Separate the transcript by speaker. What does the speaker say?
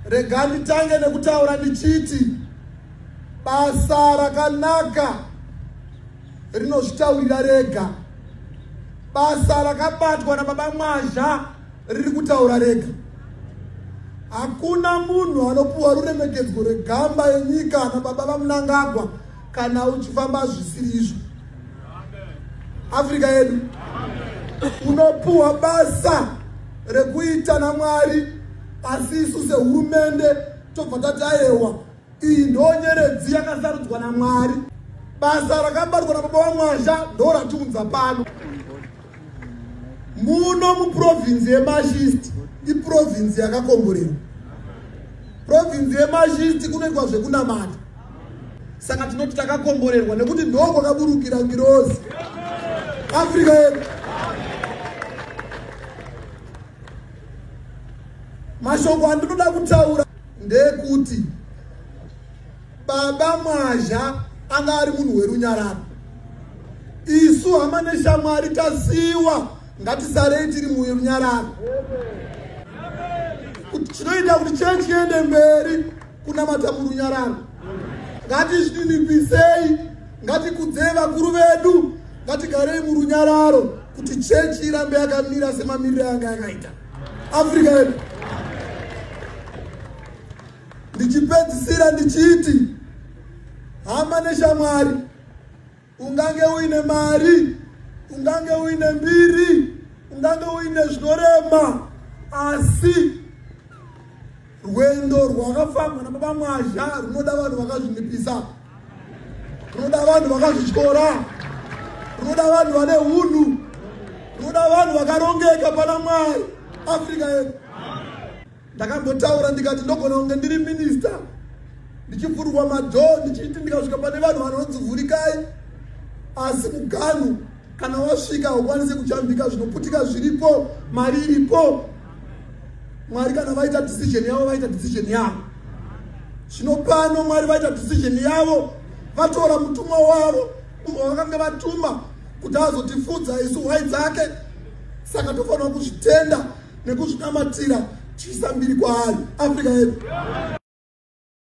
Speaker 1: Regani tange nekutaura ndichiti basa rakanaka rinozvitaurira rega. Basa rakabatwa naBaba Mwazha riri kutaura rega. Hakuna munhu anopuwa ruremekedzo regamba yenyika naBaba vaMnangagwa kana uchifamba zvisiri izvo. Afrika yedu unopuwa basa rekuita naMwari, asi isu sehurumende tobva tatayewa iyi ndo nyeredzi yakasarudzwa naMwari. Basa rakabatwa naBaba vaMwazha ndo ratiunza pano. Muno muprovinsi yeMashist iprovinsi yakakomborerwa. Provinsi yeMashist kunoitwa zvekunamata. Saka tinoti takakomborerwa nekuti ndiko kwakaburukira ngirozi. Afrika yedu. Mashoko andinoda kutaura ndekuti Baba Mwazha anga ari munhu werunyararo. Isu hama neshamwari tasiwa, ngatisarei tiri murunyararo. Chinoita kuti chechi iende mberi kunamata murunyararo. Ngatizvininipisei, ngatikudzei vakuru vedu, ngatigarei murunyararo kuti chechi irambe yakamira semamiriro yanga yakaita. Afrika yedu. Ndichipedzisira ndichiti hama neshamwari, ungange uine mari, ungange uine mbiri, ungange uine zvinorema, asi rwendo rwakafambwa naBaba Mwazha runoda vanhu vakazvinipisa, runoda vanhu vakazvityora, runoda vanhu vane hunhu, runoda vanhu vakarongeka pana Mwari. Afrika yedu. Ndakambotaura ndikati ndogona kunge ndiri minista ndichipfurwa madhoo ndichiti ndikasvika pane vanhu vanonzi vhurikai, asi muganhu kana wasvika ukwanise kuchambika zvinoputika zviripo, mari iripo. Mwari kana vaita decision yavo vaita decision yavo. Zvino pano Mwari vaita decision yavo, vatora mutumwa wavo vakanga vatuma kuti azotifudza isu hwai dzake. Saka tofanira kuzvitenda nekuzvinamatira chiisa mbiri kwaari. Afrika yedu.